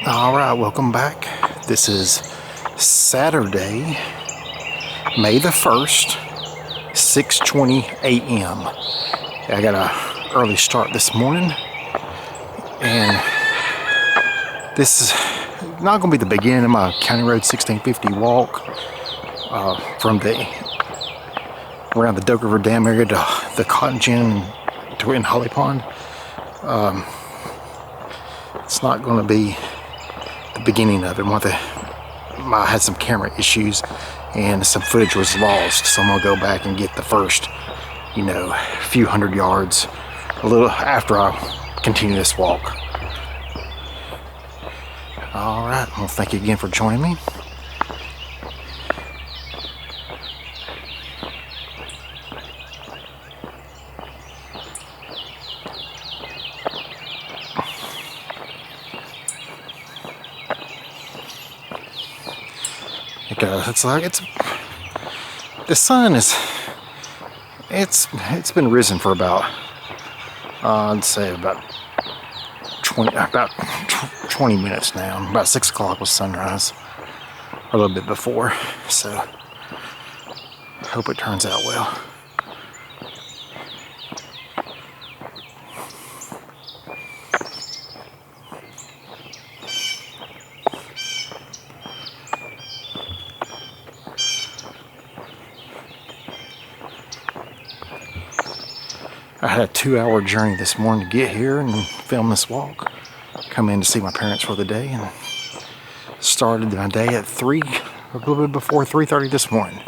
Alright, welcome back. This is Saturday, May the 1st, 6:20 a.m. I got an early start this morning, and this is not going to be the beginning of my County Road 1650 walk from around the Doak River Dam area to the Cotton Gin to in Holly Pond. It's not going to be the beginning of it. I had some camera issues and some footage was lost, so I'm gonna go back and get the first, few hundred yards a little after I continue this walk. All right, well, thank you again for joining me. The sun is, it's been risen for about, I'd say about 20 minutes now. About 6 o'clock was sunrise, or a little bit before, so hope it turns out well. I had a 2-hour journey this morning to get here and film this walk. Come in to see my parents for the day, and started my day at a little bit before 3:30 this morning.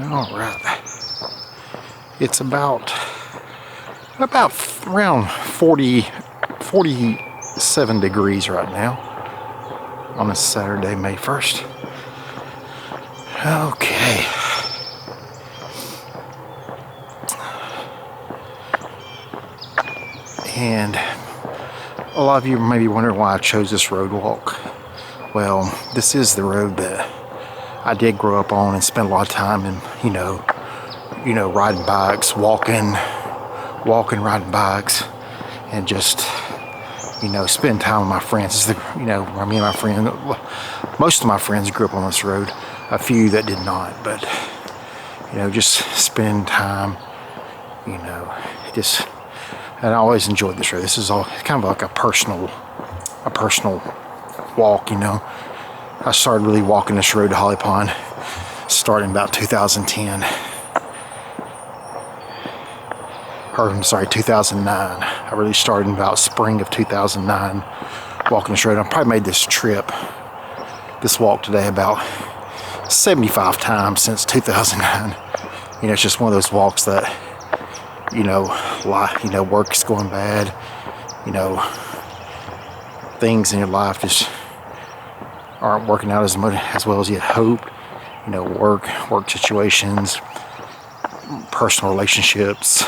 All right, it's about around 47 degrees right now on a Saturday, May 1st. Okay. And a lot of you may be wondering why I chose this road walk. Well, this is the road that I did grow up on and spend a lot of time in, riding bikes, walking, riding bikes, and just, spend time with my friends. Me and my friend, most of my friends grew up on this road. A few that did not, but, just spend time, and I always enjoyed this road. This is all kind of like a personal walk, I started really walking this road to Holly Pond starting about 2010. 2009. I really started in about spring of 2009 walking this road. I probably made this walk today about 75 times since 2009. It's just one of those walks that, work's going bad, things in your life just aren't working out as well as you had hoped. Work situations, personal relationships,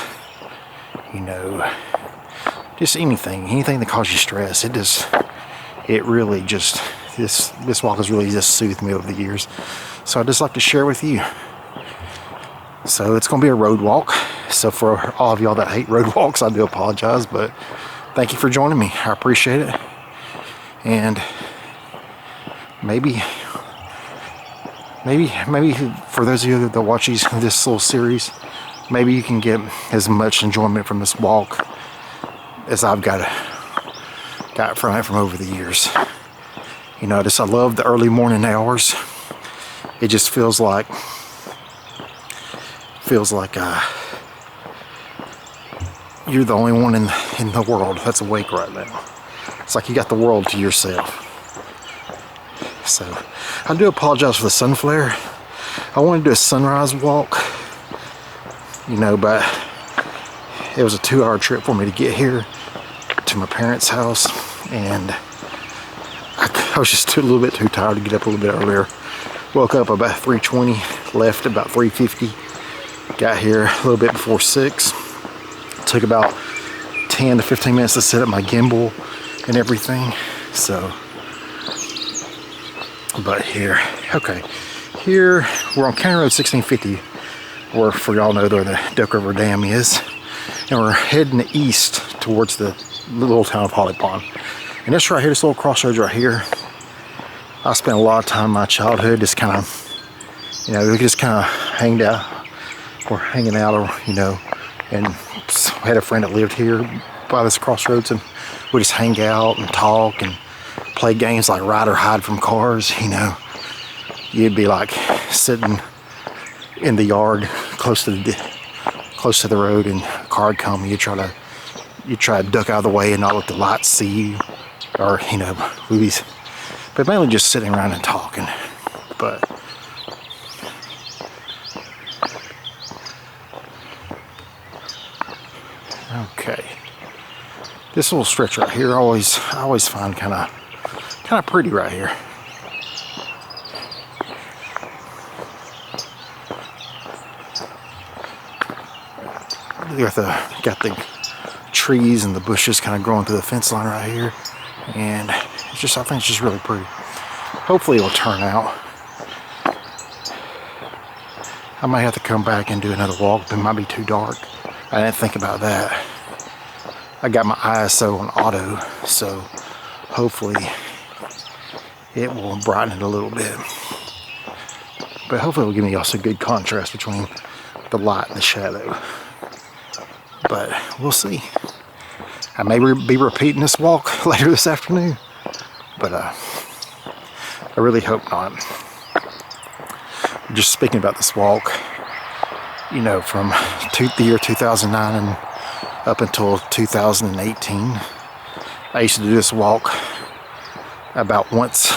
just anything that causes you stress. This walk has really just soothed me over the years. So I'd just like to share with you. So it's going to be a road walk. So for all of y'all that hate road walks, I do apologize, but thank you for joining me. I appreciate it. And maybe for those of you that watch this little series, maybe you can get as much enjoyment from this walk as I've got from it from over the years. I love the early morning hours. It just feels like you're the only one in the world that's awake right now. It's like you got the world to yourself. So I do apologize for the sun flare. I wanted to do a sunrise walk, you know, but it was a 2-hour trip for me to get here to my parents' house, and I was just a little bit too tired to get up a little bit earlier. Woke up about 3:20, left about 3:50, got here a little bit before 6. Took about 10 to 15 minutes to set up my gimbal and everything. So, but here, okay, here we're on County Road 1650, where, for y'all know, where the Duck River Dam is, and we're heading east towards the little town of Holly Pond. And this right here, this little crossroads right here, I spent a lot of time in my childhood just kind of, you know, we just kind of hanging out, or you know, and had a friend that lived here by this crossroads, and we just hang out and talk and play games like ride or hide from cars. You know, you'd be like sitting in the yard close to the road, and a car would come, and you try to duck out of the way and not let the lights see you, or, you know, movies. But mainly just sitting around and talking. But okay, this little stretch right here, I always find kind of pretty right here. Got the trees and the bushes kind of growing through the fence line right here, and it's just, I think it's just really pretty. Hopefully it'll turn out. I might have to come back and do another walk, but it might be too dark. I didn't think about that. I got my ISO on auto, so hopefully it will brighten it a little bit. But hopefully it'll give me also good contrast between the light and the shadow. But we'll see. I may be repeating this walk later this afternoon, but I really hope not. Just speaking about this walk, you know, from the year 2009 and up until 2018, I used to do this walk about once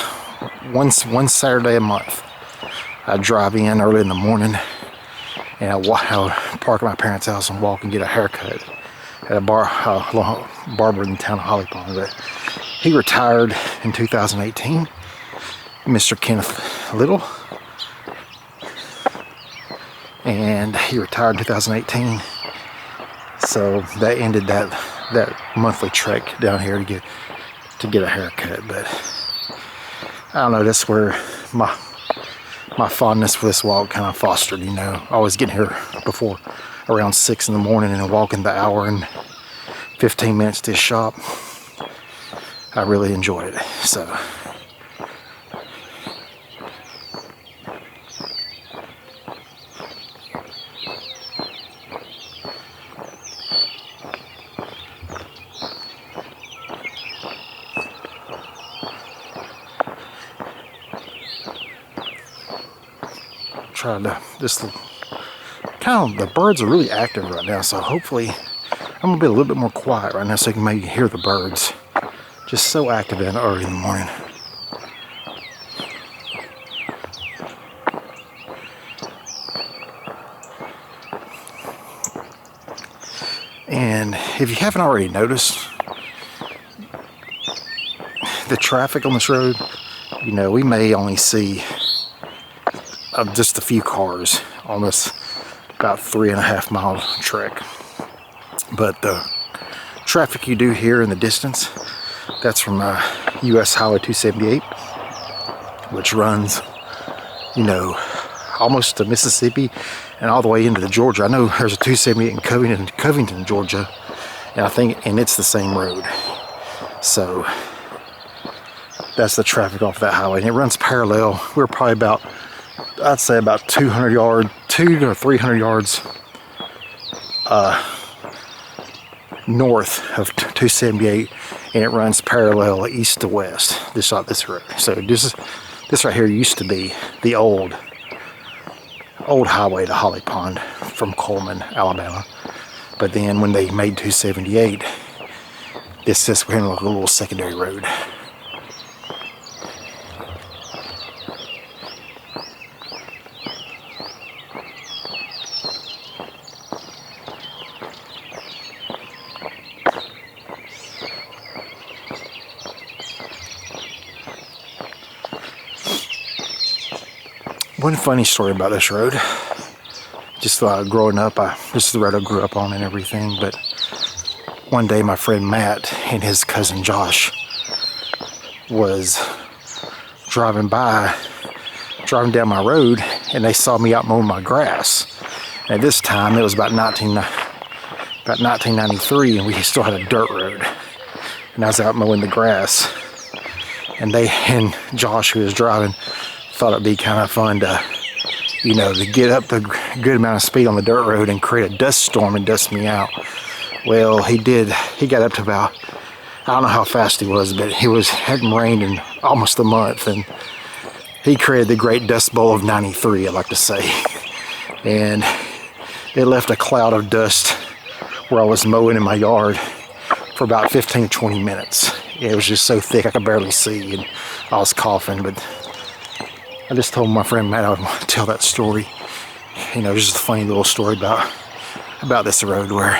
Saturday a month. I'd drive in early in the morning, and I would park at my parents' house and walk and get a haircut at a barber in the town of Holly Pond. But he retired in 2018, Mr. Kenneth Little, and he retired in 2018. So that ended that monthly trek down here to get a haircut. But I don't know, that's where my fondness for this walk kind of fostered, you know. Always getting here before around 6 in the morning and walking the hour and 15 minutes to his shop. I really enjoyed it. So try to just kind of, the birds are really active right now, so hopefully I'm gonna be a little bit more quiet right now so you can maybe hear the birds. Just so active and early in the morning. And if you haven't already noticed, the traffic on this road, you know, we may only see just a few cars on this about 3.5 mile trek. But the traffic you do hear in the distance, that's from US Highway 278, which runs, you know, almost to Mississippi and all the way into Georgia. I know there's a 278 in Covington, Georgia, and it's the same road. So that's the traffic off that highway, and it runs parallel. We're probably about, I'd say about 200 to 300 yards north of 278, and it runs parallel east to west, just like this road. So this right here used to be the old highway to Holly Pond from Coleman, Alabama. But then when they made 278, this became like a little secondary road. One funny story about this road. Just growing up, this is the road I grew up on and everything, but one day my friend Matt and his cousin Josh was driving down my road, and they saw me out mowing my grass. And at this time, it was about 1993, and we still had a dirt road. And I was out mowing the grass, and Josh, who was driving, thought it'd be kind of fun to, to get up the good amount of speed on the dirt road and create a dust storm and dust me out. Well, he did. He got up to about, I don't know how fast he was, but hadn't rained in almost a month, and he created the great dust bowl of 93, I like to say. And it left a cloud of dust where I was mowing in my yard for about 15 to 20 minutes. It was just so thick I could barely see, and I was coughing, but I just told my friend Matt I would tell that story. Just a funny little story about this road where,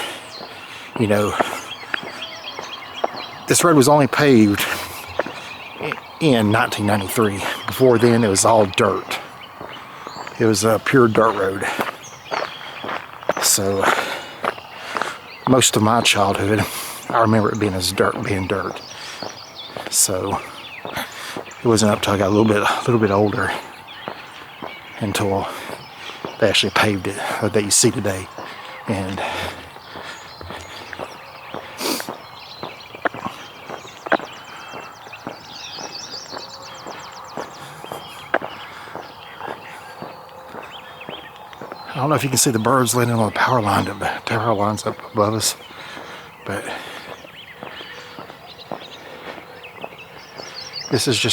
this road was only paved in 1993. Before then, it was all dirt. It was a pure dirt road. So most of my childhood, I remember it being dirt. So it wasn't up till I got a little bit older until they actually paved it that you see today. And I don't know if you can see the birds landing on the power lines up above us, but this is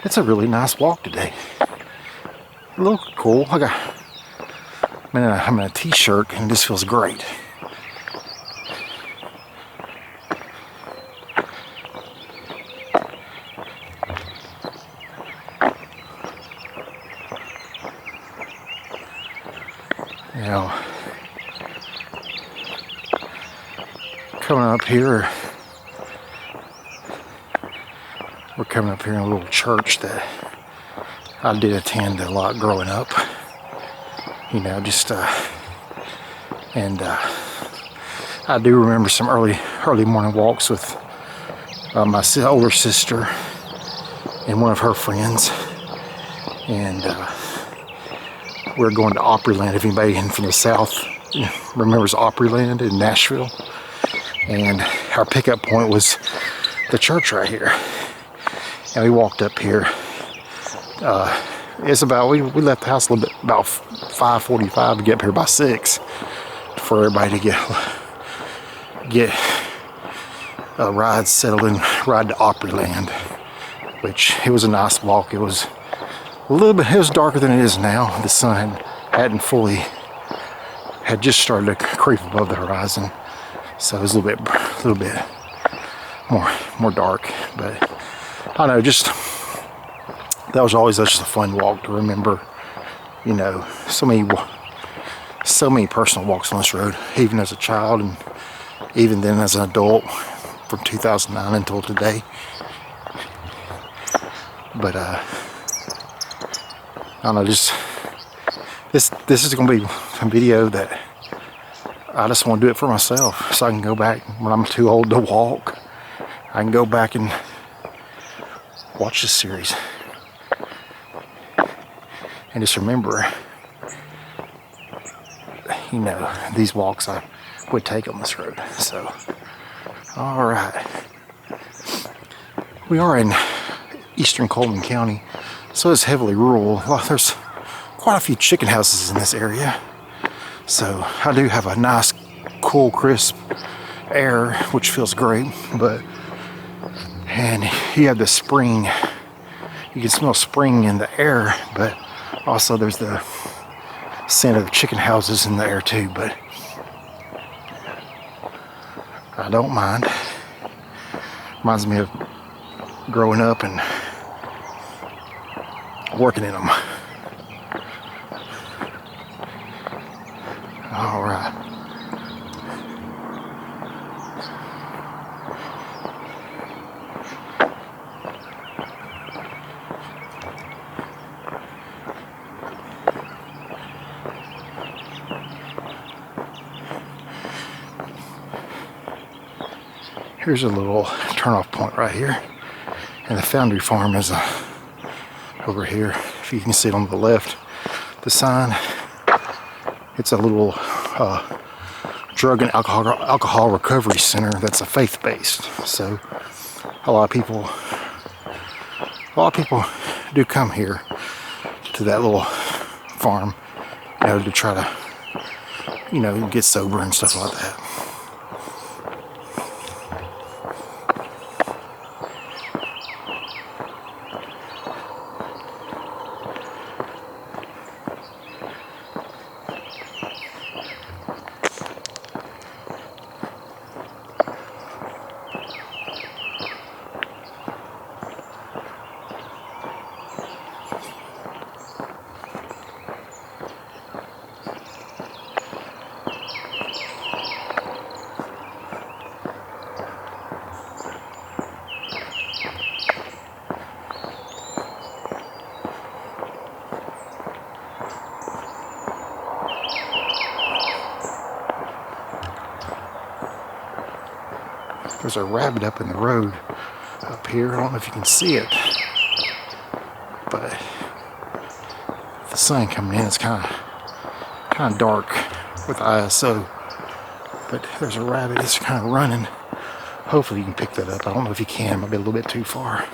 it's a really nice walk today. A little cool. I'm in a t-shirt, and this feels great. Coming up here, we're coming up here in a little church that I did attend a lot growing up. And I do remember some early morning walks with my older sister and one of her friends, and we're going to Opryland. If anybody from the South remembers Opryland in Nashville, and our pickup point was the church right here, and we walked up here. It's about we left the house a little bit about 5:45 to get up here by 6 for everybody to get a ride settled and ride to Opryland, which it was a nice walk. It was a little bit. It was darker than it is now. The sun had just started to creep above the horizon, so it was a little bit more dark. But I don't know, that was always just a fun walk to remember. So many personal walks on this road, even as a child and even then as an adult, from 2009 until today. But I don't know, this is going to be a video that I just want to do it for myself, so I can go back when I'm too old to walk. I can go back and watch this series and just remember, these walks I would take on this road. So, all right, we are in eastern Coleman County, so it's heavily rural. There's quite a few chicken houses in this area, so I do have a nice, cool, crisp air, which feels great. And you have the spring. You can smell spring in the air, but also there's the scent of chicken houses in the air too. But I don't mind. Reminds me of growing up and working in them. All right. Here's a little turnoff point right here. And the Foundry Farm is over here. If you can see it on the left, the sign, it's a little drug and alcohol recovery center that's a faith-based. So a lot of people do come here to that little farm, you know, to try to, you know, get sober and stuff like that. There's a rabbit up in the road up here. I don't know if you can see it, but the sun coming in, it's kind of dark with the ISO. But there's a rabbit. It's kind of running. Hopefully you can pick that up. I don't know if you can. It might be a little bit too far.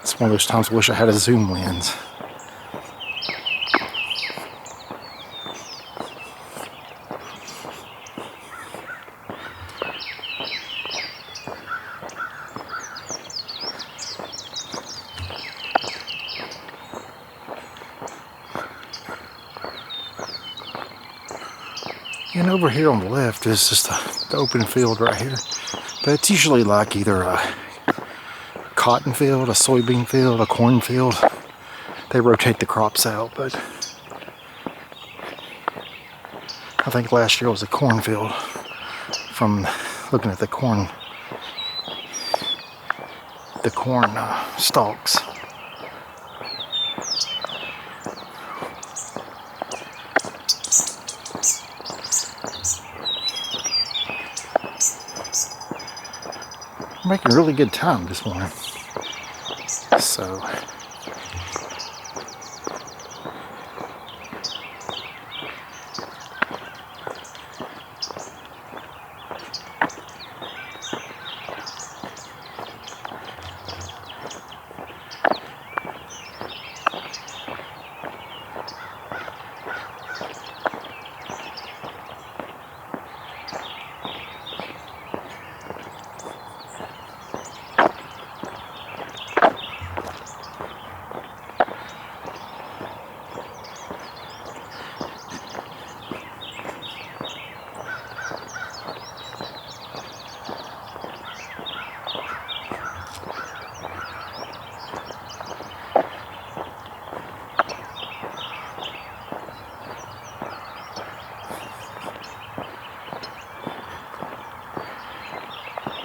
It's one of those times I wish I had a zoom lens. And over here on the left is just the open field right here. But it's usually like either a cotton field, a soybean field, a corn field. They rotate the crops out, but I think last year was a cornfield from looking at the corn stalks. We're making really good time this morning. So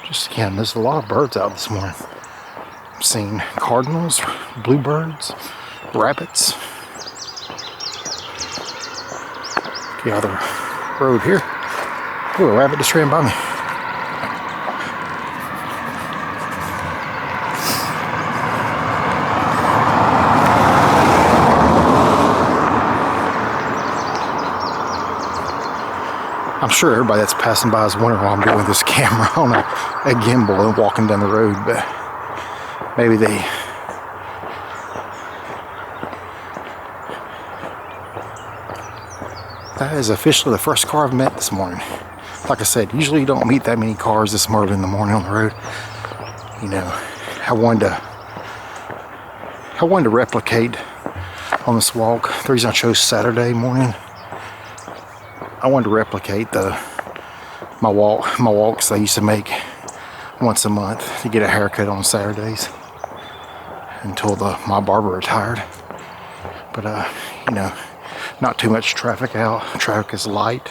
just again, there's a lot of birds out this morning. I've seen cardinals, bluebirds, rabbits. Get out of the road here. Ooh, a rabbit just ran by me. I'm sure everybody that's passing by is wondering why I'm doing this camera on a gimbal and walking down the road, but maybe they... That is officially the first car I've met this morning. Like I said, usually you don't meet that many cars this early in the morning on the road. You know, I wanted to replicate on this walk. The reason I chose Saturday morning, I wanted to replicate my walks I used to make once a month to get a haircut on Saturdays until my barber retired. But you know, not too much traffic out. Traffic is light,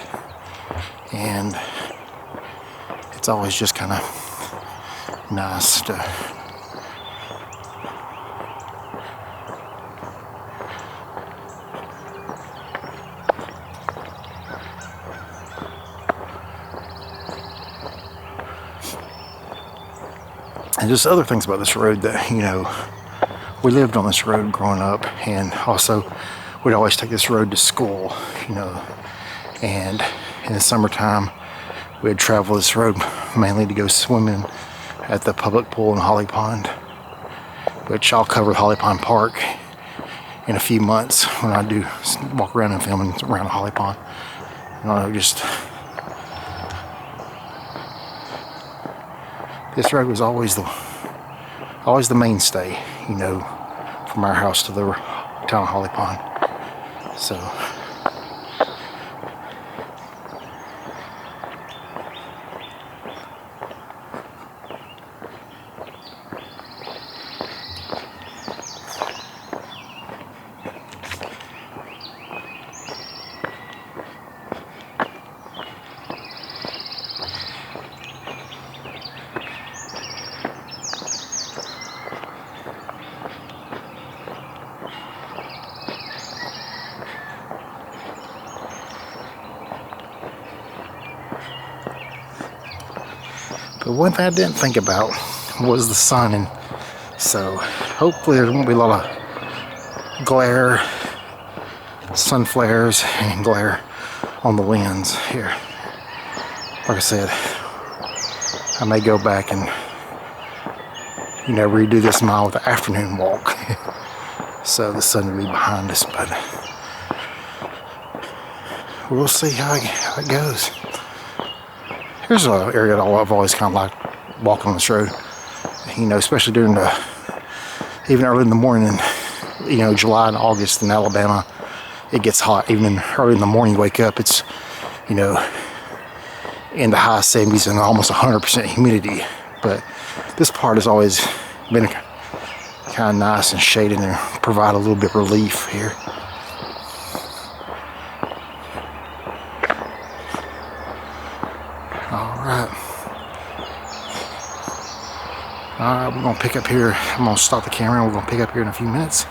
and it's always just kind of nice to And just other things about this road that, you know, we lived on this road growing up, and also we'd always take this road to school, you know, and in the summertime we'd travel this road mainly to go swimming at the public pool in Holly Pond, which I'll cover Holly Pond Park in a few months when I do walk around and film around Holly Pond. I don't know, just this road was always the mainstay, you know, from our house to the town of Holly Pond. So but one thing I didn't think about was the sun, and so hopefully there won't be a lot of glare, sun flares, and glare on the lens here. Like I said, I may go back and, you know, redo this mile with the afternoon walk so the sun will be behind us, but we'll see how it goes. Here's an area that I've always kind of liked walking on this road, you know, especially during even early in the morning, you know, July and August in Alabama, it gets hot. Even early in the morning you wake up, it's, you know, in the high 70s and almost 100% humidity. But this part has always been kind of nice and shaded and provide a little bit of relief here. Alright, we're going to pick up here. I'm going to stop the camera and we're going to pick up here in a few minutes.